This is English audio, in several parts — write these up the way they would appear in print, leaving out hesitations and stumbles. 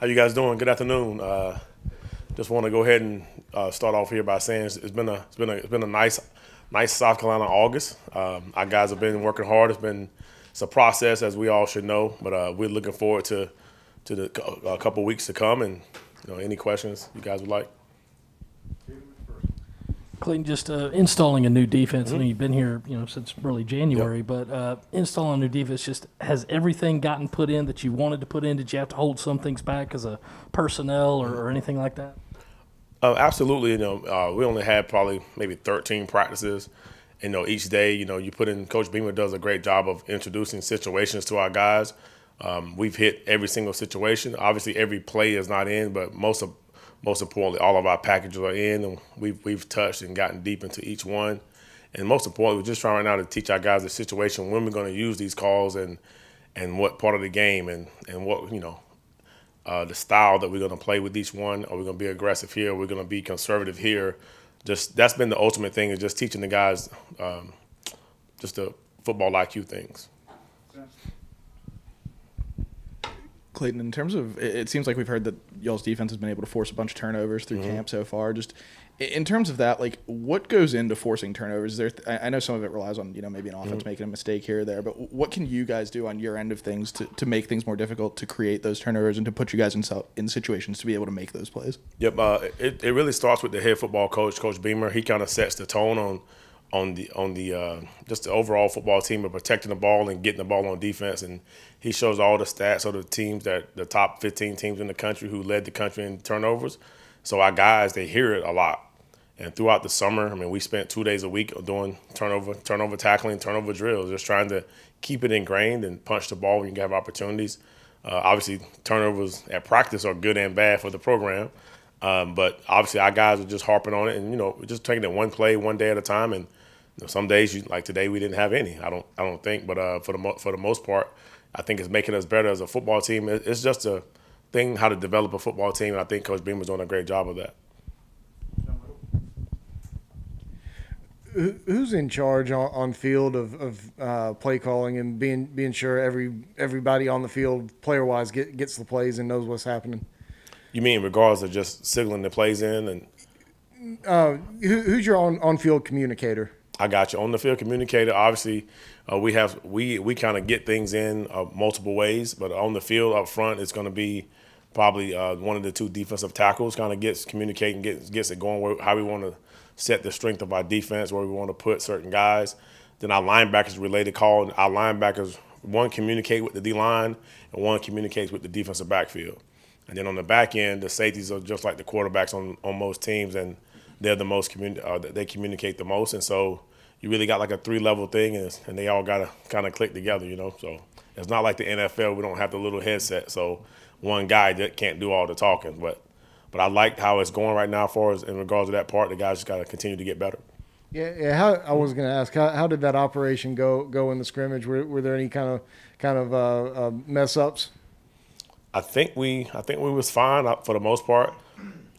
How you guys doing? Good afternoon. Just want to go ahead and start off here by saying it's been a nice South Carolina August. Our guys have been working hard. It's a process, as we all should know, but we're looking forward to the a couple weeks to come. And any questions you guys would like? Clayton, just installing a new defense. I mean, you've been here, since early January, Yep. but installing a new defense, just has everything gotten put in that you wanted to put in? Did you have to hold some things back because of personnel or anything like that? Absolutely. We only had probably maybe 13 practices. Each day, you put in. Coach Beamer does a great job of introducing situations to our guys. We've hit every single situation. Obviously, every play is not in, but most importantly, all of our packages are in, and we've touched and gotten deep into each one. And most importantly, we're just trying right now to teach our guys the situation when we're going to use these calls and what part of the game and what the style that we're going to play with each one. Are we going to be aggressive here? Are we going to be conservative here? Just that's been the ultimate thing, is just teaching the guys just the football IQ things. Clayton, in terms of, it seems like we've heard that y'all's defense has been able to force a bunch of turnovers through camp so far. Just in terms of that, like, what goes into forcing turnovers? I know some of it relies on, maybe an offense making a mistake here or there, but what can you guys do on your end of things to make things more difficult, to create those turnovers and to put you guys in situations to be able to make those plays? Yep, it really starts with the head football coach, Coach Beamer. He kind of sets the tone on the just the overall football team of protecting the ball and getting the ball on defense. And he shows all the stats of the teams, that the top 15 teams in the country who led the country in turnovers. So our guys, they hear it a lot. And throughout the summer, we spent 2 days a week doing turnover tackling, turnover drills, just trying to keep it ingrained and punch the ball when you have opportunities. Obviously, turnovers at practice are good and bad for the program. But obviously, our guys are just harping on it, and we're just taking it one play, one day at a time. And some days, like today, we didn't have any. I don't think, but for the most part, I think it's making us better as a football team. It's just a thing how to develop a football team, and I think Coach Beamer's doing a great job of that. Who's in charge on field of play calling and being sure everybody on the field player wise gets the plays and knows what's happening? You mean in regards to just signaling the plays in? And Who's your on field communicator? I got you. On the field communicator, obviously, we kind of get things in multiple ways, but on the field up front, it's going to be probably one of the two defensive tackles kind of gets it going how we want to set the strength of our defense, where we want to put certain guys. Then our linebackers related call, and our linebackers, one communicate with the D-line and one communicates with the defensive backfield. And then on the back end, the safeties are just like the quarterbacks on most teams, and they're the most they communicate the most. And so you really got like a 3-level thing, and they all got to kind of click together, So it's not like the NFL. We don't have the little headset, so one guy that can't do all the talking. But I like how it's going right now for us in regards to that part. The guys just got to continue to get better. Yeah. I was going to ask, how did that operation go in the scrimmage? Were there any kind of mess ups? I think we was fine for the most part.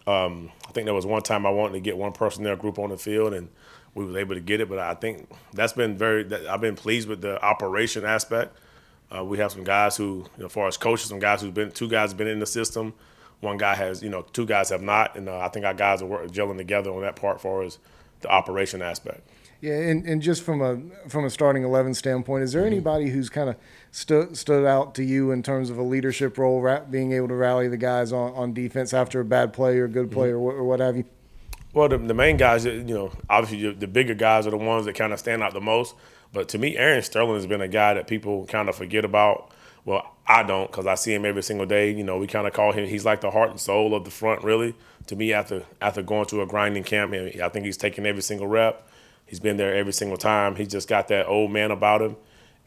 I think there was one time I wanted to get one personnel group on the field, and we was able to get it. But I think I've been pleased with the operation aspect. We have some guys who, as far as coaches, two guys have been in the system. One guy has, two guys have not, and I think our guys are gelling together on that part as far as the operation aspect. Yeah, and just from a starting 11 standpoint, is there anybody who's kind of stood out to you in terms of a leadership role, being able to rally the guys on defense after a bad play or good play or what have you? Well, the main guys, obviously the bigger guys are the ones that kind of stand out the most. But to me, Aaron Sterling has been a guy that people kind of forget about. Well, I don't, because I see him every single day. We kind of call him, he's like the heart and soul of the front, really. To me, after going through a grinding camp, I think he's taking every single rep. He's been there every single time. He's just got that old man about him.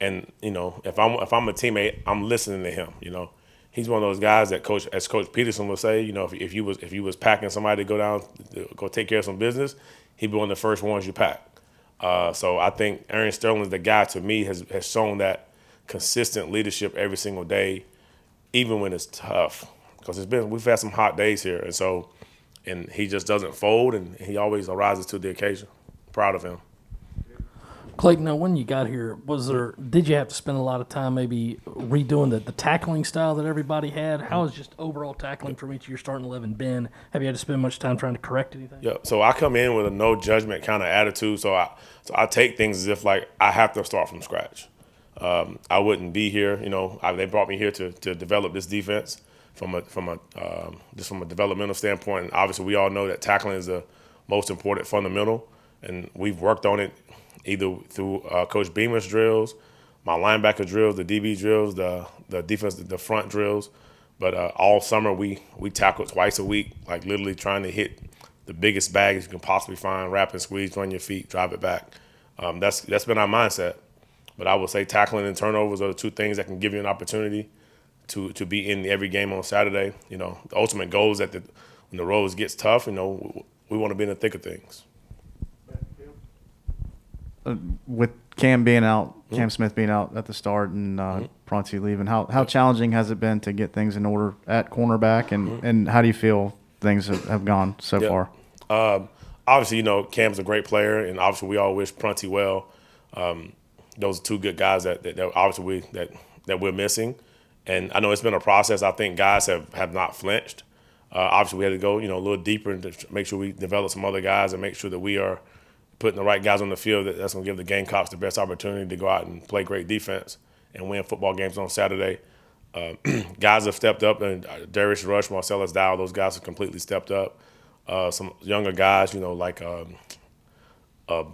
And, if I'm a teammate, I'm listening to him, He's one of those guys that as Coach Peterson would say, if you was packing somebody to go take care of some business, he'd be one of the first ones you pack. So I think Aaron Sterling is the guy, to me, has shown that consistent leadership every single day, even when it's tough. Because we've had some hot days here, and he just doesn't fold, and he always rises to the occasion. Proud of him. Clayton, now when you got here, did you have to spend a lot of time maybe redoing the tackling style that everybody had? How has just overall tackling from each of your starting 11 been? Have you had to spend much time trying to correct anything? Yeah, so I come in with a no judgment kind of attitude. So I take things as if like I have to start from scratch. I wouldn't be here, they brought me here to develop this defense from a developmental standpoint. And obviously, we all know that tackling is the most important fundamental, and we've worked on it either through Coach Beamer's drills, my linebacker drills, the DB drills, the defense, the front drills. But all summer we tackled twice a week, like literally trying to hit the biggest bag you can possibly find, wrap and squeeze, run your feet, drive it back. That's been our mindset. But I would say tackling and turnovers are the two things that can give you an opportunity to be in every game on Saturday. The ultimate goal is that when the road gets tough, we want to be in the thick of things. With Cam being out, Cam Smith being out at the start, and Prunty leaving, how challenging has it been to get things in order at cornerback, and how do you feel things have gone so far? Obviously, Cam's a great player, and obviously we all wish Prunty well. Those are two good guys that obviously that we're missing, and I know it's been a process. I think guys have not flinched. Obviously, we had to go a little deeper to make sure we develop some other guys and make sure that we are putting the right guys on the field that's going to give the Gamecocks the best opportunity to go out and play great defense and win football games on Saturday. Guys have stepped up, and Darius Rush, Marcellus Dial, those guys have completely stepped up. Some younger guys, like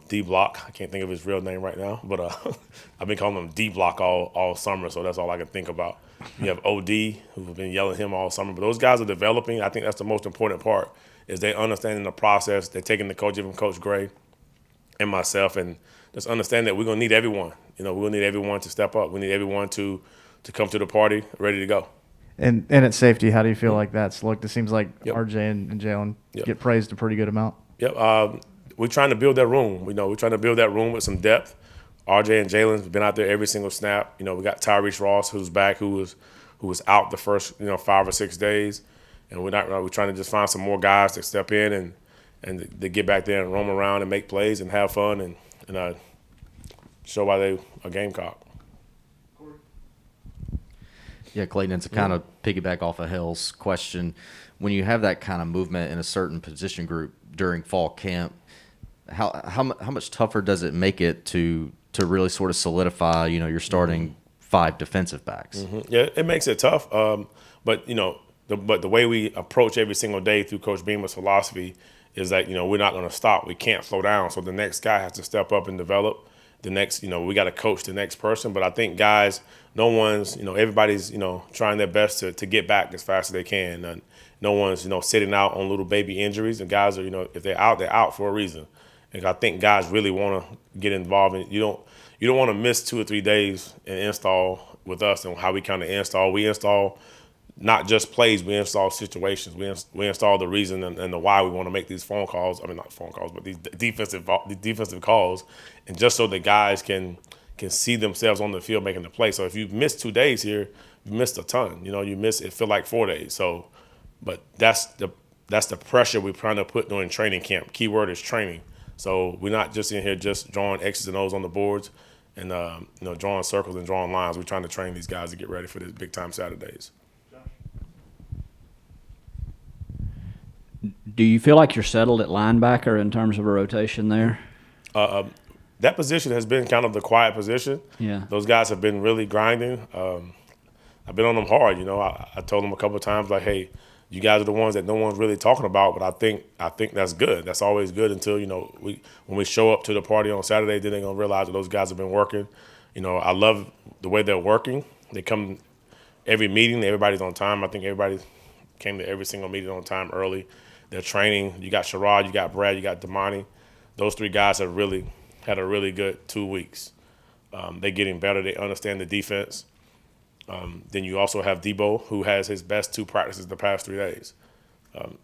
D-Block. I can't think of his real name right now, but I've been calling him D-Block all summer, so that's all I can think about. You have OD, who've been yelling at him all summer, but those guys are developing. I think that's the most important part, is they understanding the process. They're taking the coaching from Coach Gray and myself, and just understand that we're going to need everyone. We're going to need everyone to step up. We need everyone to come to the party ready to go. And at safety, how do you feel like that's looked? It seems like RJ and Jalen get praised a pretty good amount. Yep. We're trying to build that room. We're trying to build that room with some depth. RJ and Jalen's been out there every single snap. We got Tyrese Ross, who's back, who was out the first 5 or 6 days, and we're trying to just find some more guys to step in and to get back there and roam around and make plays and have fun and show why they are Gamecock. Yeah, Clayton, it's a kind of piggyback off of Hale's question. When you have that kind of movement in a certain position group during fall camp, how much tougher does it make it to really sort of solidify, your starting 5 defensive backs? Mm-hmm. Yeah, it makes it tough. But the way we approach every single day through Coach Beamer's philosophy is that we're not going to stop. We can't slow down. So the next guy has to step up and develop. The next, we got to coach the next person. But I think guys, no one's, everybody's, trying their best to get back as fast as they can. And no one's, sitting out on little baby injuries. And guys are, if they're out for a reason. And I think guys really want to get involved. And you don't want to miss 2 or 3 days and install with us and how we kind of install. We install not just plays, we install situations. We install the reason and the why we want to make these phone calls. I mean, not phone calls, but these defensive calls. And just so the guys can see themselves on the field making the play. So if you miss 2 days here, you missed a ton. You miss it feel like 4 days. So, but that's the pressure we're trying to put during training camp. Keyword is training. So we're not just in here just drawing X's and O's on the boards and drawing circles and drawing lines. We're trying to train these guys to get ready for the big time Saturdays. Do you feel like you're settled at linebacker in terms of a rotation there? That position has been kind of the quiet position. Yeah. Those guys have been really grinding. I've been on them hard. I told them a couple of times, like, hey, you guys are the ones that no one's really talking about, but I think that's good. That's always good until, when we show up to the party on Saturday, then they're going to realize that those guys have been working. I love the way they're working. They come every meeting. Everybody's on time. I think everybody came to every single meeting on time early. They're training. You got Sherrod, you got Brad, you got Damani. Those 3 guys have really had a really good 2 weeks. They're getting better. They understand the defense. Then you also have Debo, who has his best 2 practices the past 3 days.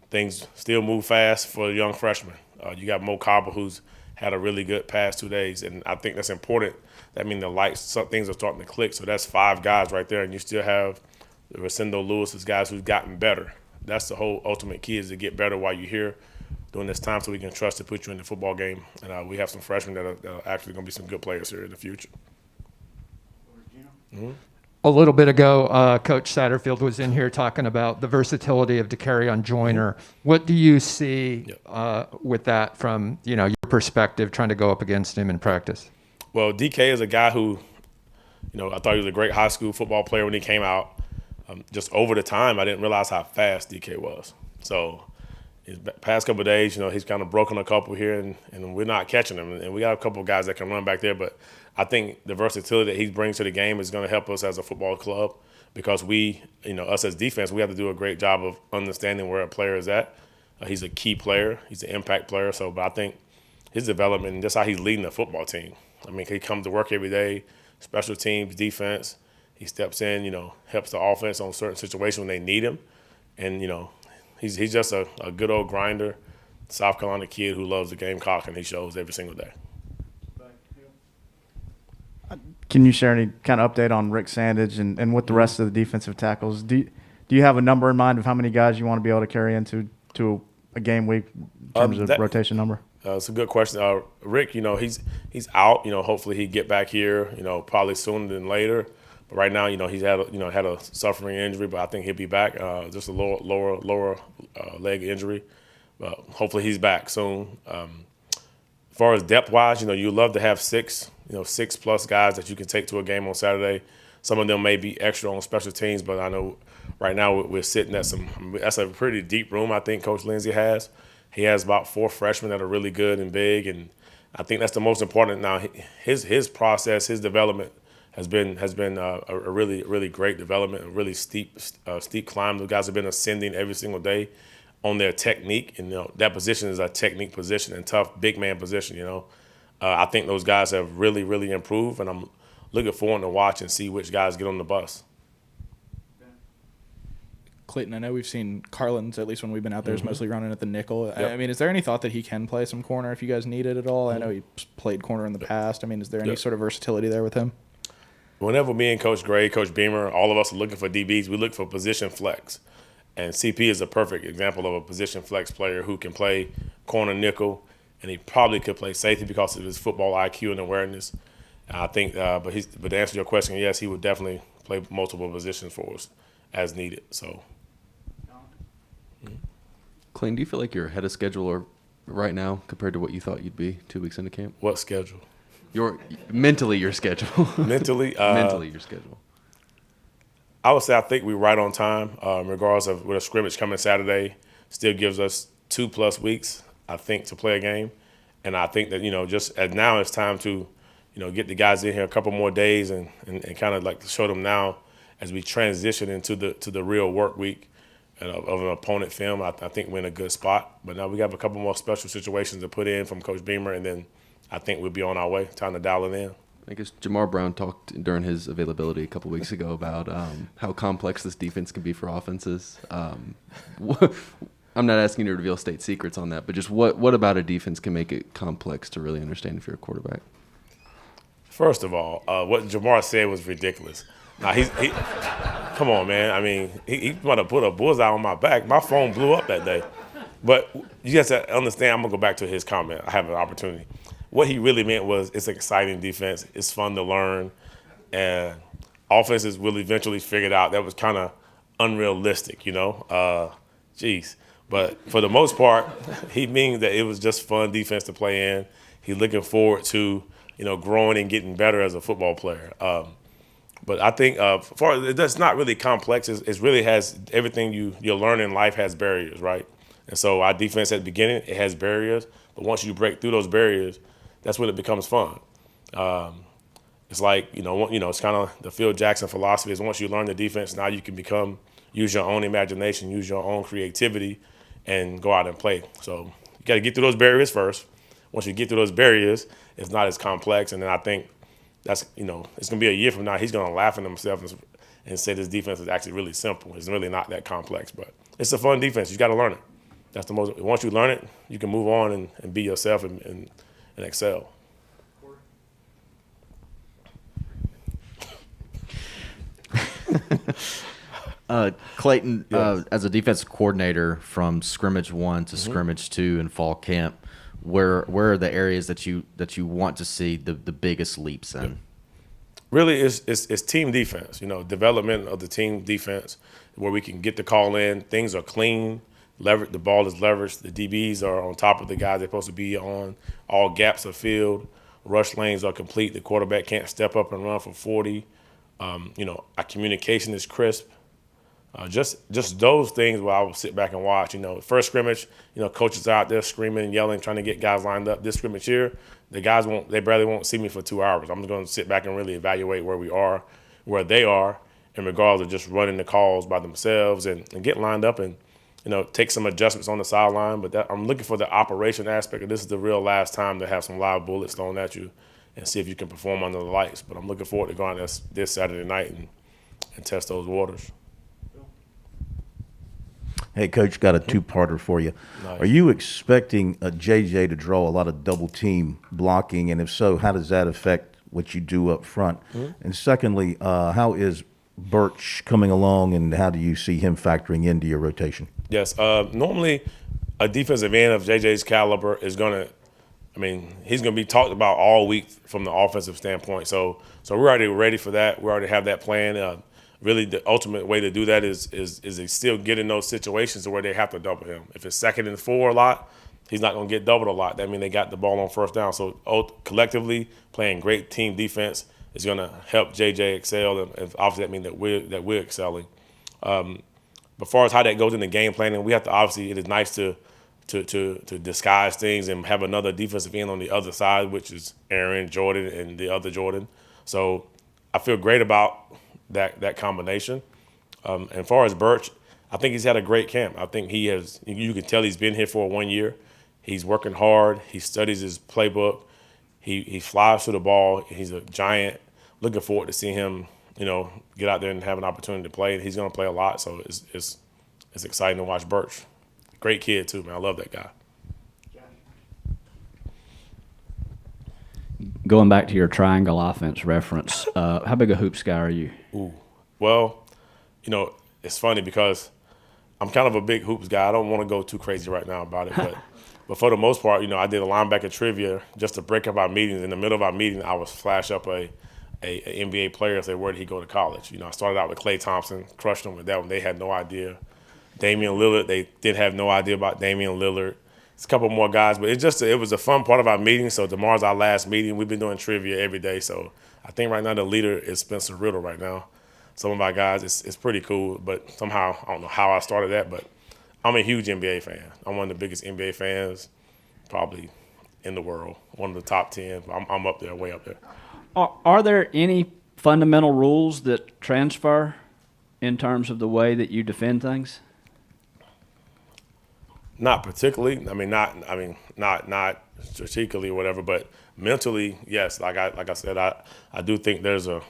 Things still move fast for a young freshman. You got Mo Cobble, who's had a really good past 2 days, and I think that's important. That means some things are starting to click. So that's 5 guys right there, and you still have the Rosendo Lewis's guys who've gotten better. That's the whole ultimate key, is to get better while you're here. during this time so we can trust to put you in the football game. And we have some freshmen that are actually going to be some good players here in the future. A little bit ago, Coach Satterfield was in here talking about the versatility of DeCarrion Joyner. What do you see with that from your perspective, trying to go up against him in practice? Well, DK is a guy who, I thought he was a great high school football player when he came out. Just over the time, I didn't realize how fast DK was. So his past couple of days, he's kind of broken a couple here, and we're not catching him. And we got a couple of guys that can run back there, but I think the versatility that he brings to the game is going to help us as a football club because we, us as defense, we have to do a great job of understanding where a player is at. He's a key player. He's an impact player. But I think his development and just how he's leading the football team. I mean, he comes to work every day, special teams, defense. He steps in, helps the offense on certain situations when they need him. And, he's just a good old grinder, South Carolina kid who loves the Gamecock, and he shows every single day. Can you share any kind of update on Rick Sandage and with the rest of the defensive tackles? Do you have a number in mind of how many guys you want to be able to carry into a game week in terms of rotation number? It's a good question. Rick, he's out. Hopefully he get back here. Probably sooner than later. But right now, he's had a suffering injury, but I think he'll be back. Just a lower leg injury. But hopefully he's back soon. As far as depth wise, you love to have 6+ guys that you can take to a game on Saturday. Some of them may be extra on special teams, but I know right now we're sitting at that's a pretty deep room I think Coach Lindsey has. He has about 4 freshmen that are really good and big, and I think that's the most important. Now his process, his development has been a really, really great development, a really steep climb. The guys have been ascending every single day on their technique, and that position is a technique position and tough big man position. I think those guys have really, really improved, and I'm looking forward to watch and see which guys get on the bus. Clayton, I know we've seen Carlin's, at least when we've been out there, is mostly running at the nickel. Yep. I mean, is there any thought that he can play some corner if you guys need it at all? I know he played corner in the past. I mean, is there any sort of versatility there with him? Whenever me and Coach Gray, Coach Beamer, all of us are looking for DBs, we look for position flex. And CP is a perfect example of a position flex player who can play corner nickel, and he probably could play safety because of his football IQ and awareness. I think, but to answer your question, yes, he would definitely play multiple positions for us as needed. So, Clayton, do you feel like you're ahead of schedule right now compared to what you thought you'd be 2 weeks into camp? What schedule? Mentally your schedule. Mentally, your schedule. I would say I think we're right on time. Regardless of with a scrimmage coming Saturday, still gives us 2+ weeks, I think, to play a game. And I think that just as now it's time to get the guys in here a couple more days and kind of like show them now as we transition into the real work week of an opponent film. I think we're in a good spot. But now we have a couple more special situations to put in from Coach Beamer, and then I think we'll be on our way. Time to dial it in. I guess Jamar Brown talked during his availability a couple weeks ago about how complex this defense can be for offenses. I'm not asking you to reveal state secrets on that, but just what about a defense can make it complex to really understand if you're a quarterback? First of all, what Jamar said was ridiculous. Now he come on, man. I mean, he might have put a bullseye on my back. My phone blew up that day. But you guys have to understand, I'm going to go back to his comment. I have an opportunity. What he really meant was it's an exciting defense. It's fun to learn. And offenses will eventually figure it out. That was kind of unrealistic, But for the most part, he means that it was just fun defense to play in. He's looking forward to, growing and getting better as a football player. But I think that's not really complex. It really has everything you learn in life has barriers, right? And so our defense at the beginning, it has barriers. But once you break through those barriers, that's when it becomes fun. It's like, it's kind of the Phil Jackson philosophy is once you learn the defense, now you can use your own imagination, use your own creativity, and go out and play. So you got to get through those barriers first. Once you get through those barriers, it's not as complex. And then I think that's, it's going to be a year from now, he's going to laugh at himself and say this defense is actually really simple. It's really not that complex, but it's a fun defense. You got to learn it. That's the most. Once you learn it, you can move on and be yourself and excel. Clayton, as a defensive coordinator from scrimmage 1 to scrimmage 2 in fall camp, where are the areas that you want to see the biggest leaps in? Really, it's team defense. Development of the team defense where we can get the call in. Things are clean. The ball is leveraged. The DBs are on top of the guys they're supposed to be on. All gaps are filled. Rush lanes are complete. The quarterback can't step up and run for 40. Our communication is crisp. Just those things where I will sit back and watch. First scrimmage, coaches are out there screaming, yelling, trying to get guys lined up. This scrimmage here, the guys they barely won't see me for 2 hours. I'm just going to sit back and really evaluate where they are in regards to just running the calls by themselves and get lined up and, take some adjustments on the sideline. But I'm looking for the operation aspect. And this is the real last time to have some live bullets thrown at you and see if you can perform under the lights. But I'm looking forward to going this Saturday night and test those waters. Hey, Coach, got a two-parter for you. Nice. Are you expecting JJ to draw a lot of double-team blocking? And if so, how does that affect what you do up front? And secondly, how is Birch coming along, and how do you see him factoring into your rotation? Yes. Normally, a defensive end of JJ's caliber is he's going to be talked about all week from the offensive standpoint. So we're already ready for that. We already have that plan. Really, the ultimate way to do that is they still get in those situations where they have to double him. If it's 2nd and 4 a lot, he's not going to get doubled a lot. That means they got the ball on first down. So collectively, playing great team defense is going to help JJ excel, and obviously that means that we're excelling. As far as how that goes in the game planning, we have to obviously. It is nice to disguise things and have another defensive end on the other side, which is Aaron, Jordan, and the other Jordan. So I feel great about that combination. And as far as Birch, I think he's had a great camp. I think he has. You can tell he's been here for 1 year. He's working hard. He studies his playbook. He flies to the ball. He's a giant. Looking forward to seeing him, get out there and have an opportunity to play. He's going to play a lot, so it's exciting to watch Birch. Great kid too, man. I love that guy. Going back to your triangle offense reference, how big a hoops guy are you? Well, it's funny because I'm kind of a big hoops guy. I don't want to go too crazy right now about it, but for the most part, I did a linebacker trivia just to break up our meetings. In the middle of our meeting, I would flash up a NBA player and say, where did he go to college? I started out with Klay Thompson, crushed them with that one. They had no idea. Damian Lillard, they did have no idea about Damian Lillard. It's a couple more guys, but it was a fun part of our meeting. So tomorrow's our last meeting. We've been doing trivia every day. So I think right now the leader is Spencer Riddle right now. Some of our guys, it's pretty cool, but somehow, I don't know how I started that, but I'm a huge NBA fan. I'm one of the biggest NBA fans probably in the world, one of the top 10. I'm up there, way up there. Are there any fundamental rules that transfer in terms of the way that you defend things? Not particularly. Not strategically or whatever, but mentally, yes. Like I said, I do think there's a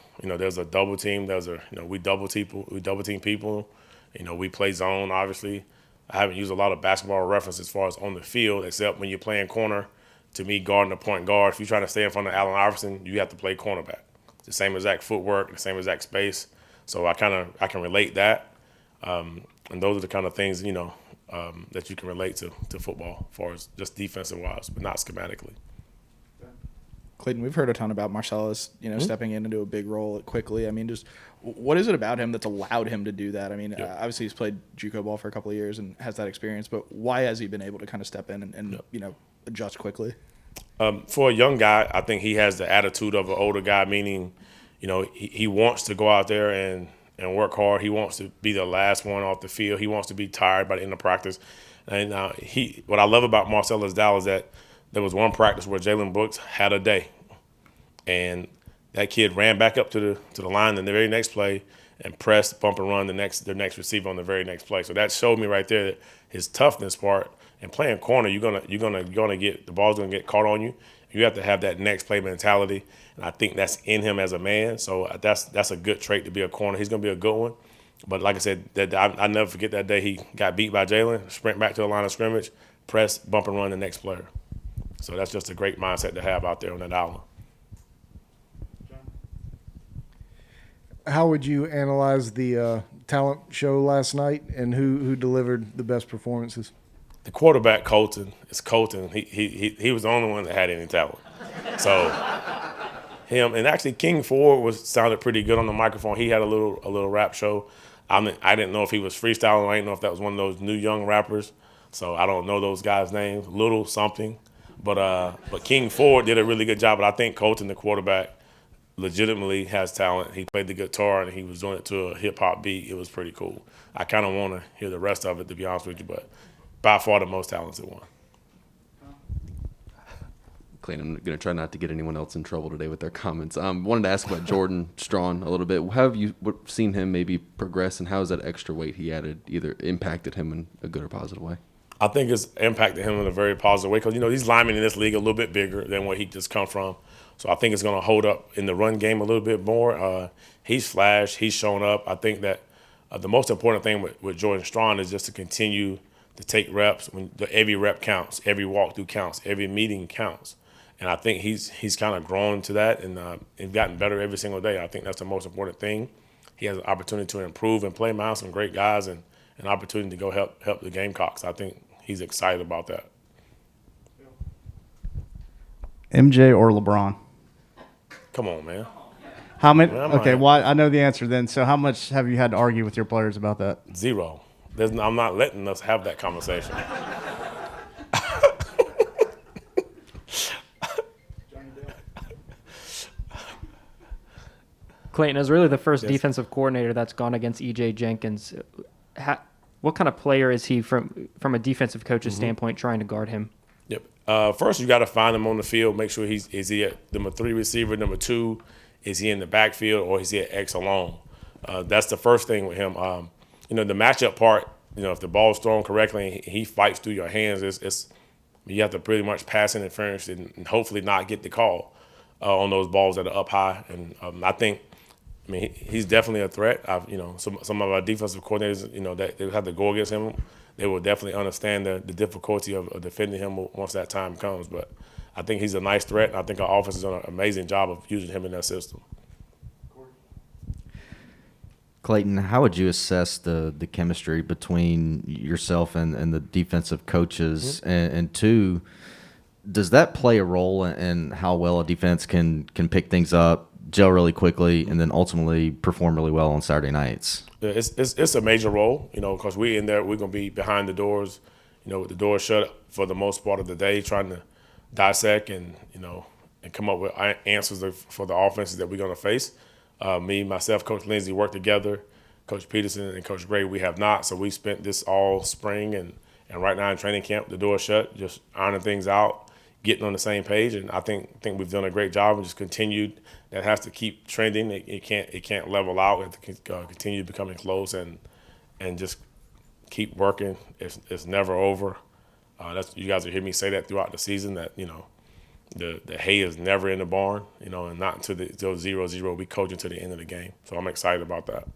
double team. We double team people. We play zone. Obviously, I haven't used a lot of basketball reference as far as on the field, except when you're playing corner. To me, guarding a point guard, if you're trying to stay in front of Allen Iverson, you have to play cornerback. It's the same exact footwork, the same exact space. So I can relate that, and those are the kind of things that you can relate to football, as far as just defensive wise, but not schematically. Clayton, we've heard a ton about Marcellus, stepping into a big role quickly. Just what is it about him that's allowed him to do that? Obviously he's played JUCO ball for a couple of years and has that experience, but why has he been able to kind of step in and adjust quickly? For a young guy, I think he has the attitude of an older guy, meaning, he wants to go out there and work hard. He wants to be the last one off the field. He wants to be tired by the end of practice. And what I love about Marcellus Dial is that there was one practice where Jalen Brooks had a day, and that kid ran back up to the line in the very next play and pressed, bump and run the next receiver on the very next play. So that showed me right there that his toughness part. And playing corner, you're gonna get the ball's gonna get caught on you. You have to have that next play mentality, and I think that's in him as a man. So that's a good trait to be a corner. He's gonna be a good one. But like I said, I never forget that day he got beat by Jalen, sprint back to the line of scrimmage, press, bump and run the next player. So that's just a great mindset to have out there on that island. how would you analyze the talent show last night, and who delivered the best performances? The quarterback, Colton, is Colton. He was the only one that had any talent. So him, and actually King Ford sounded pretty good on the microphone. He had a little rap show. I didn't know if he was freestyling. I didn't know if that was one of those new young rappers. So I don't know those guys' names. Little something, but King Ford did a really good job. But I think Colton, the quarterback, legitimately has talent. He played the guitar and he was doing it to a hip hop beat. It was pretty cool. I kind of want to hear the rest of it, to be honest with you, but by far the most talented one. Clayton, I'm going to try not to get anyone else in trouble today with their comments. Wanted to ask about Jordan Strawn a little bit. How have you seen him maybe progress, and how has that extra weight he added either impacted him in a good or positive way? I think it's impacted him in a very positive way because, these linemen in this league are a little bit bigger than where he just come from. So I think it's going to hold up in the run game a little bit more. He's flashed. He's shown up. I think that the most important thing with Jordan Strawn is just to continue to take reps. Every rep counts. Every walkthrough counts. Every meeting counts. And I think he's kind of grown to that and gotten better every single day. I think that's the most important thing. He has an opportunity to improve and play behind some great guys and an opportunity to go help the Gamecocks. I think he's excited about that. MJ or LeBron? Come on, man. How many? Man, Okay, well, I know the answer then. So how much have you had to argue with your players about that? Zero. I'm not letting us have that conversation. Clayton is really the first Yes. defensive coordinator that's gone against E.J. Jenkins. What kind of player is he from a defensive coach's standpoint trying to guard him? Yep. First, you got to find him on the field. Make sure is he at number 3 receiver, number 2, is he in the backfield, or is he at X alone? That's the first thing with him. The matchup part. If the ball's thrown correctly, and he fights through your hands. You have to pretty much pass interference and hopefully not get the call on those balls that are up high. And I think. He's definitely a threat. Some of our defensive coordinators, that they have to go against him. They will definitely understand the difficulty of defending him once that time comes. But I think he's a nice threat, and I think our offense has done an amazing job of using him in that system. Clayton, how would you assess the chemistry between yourself and the defensive coaches? And two, does that play a role in how well a defense can pick things up, gel really quickly, and then ultimately perform really well on Saturday nights? Yeah, it's a major role, because we're in there. We're going to be behind the doors, with the doors shut for the most part of the day, trying to dissect and come up with answers for the offenses that we're going to face. Me, myself, Coach Lindsey work together. Coach Peterson and Coach Gray, we have not. So we spent this all spring and right now in training camp, the door shut, just ironing things out, getting on the same page. And I think we've done a great job and just continued. That has to keep trending. It can't level out. We have to continue becoming close and just keep working. It's never over. You guys will hear me say that throughout the season, that the hay is never in the barn, and not until 0-0 we coach until the end of the game. So I'm excited about that.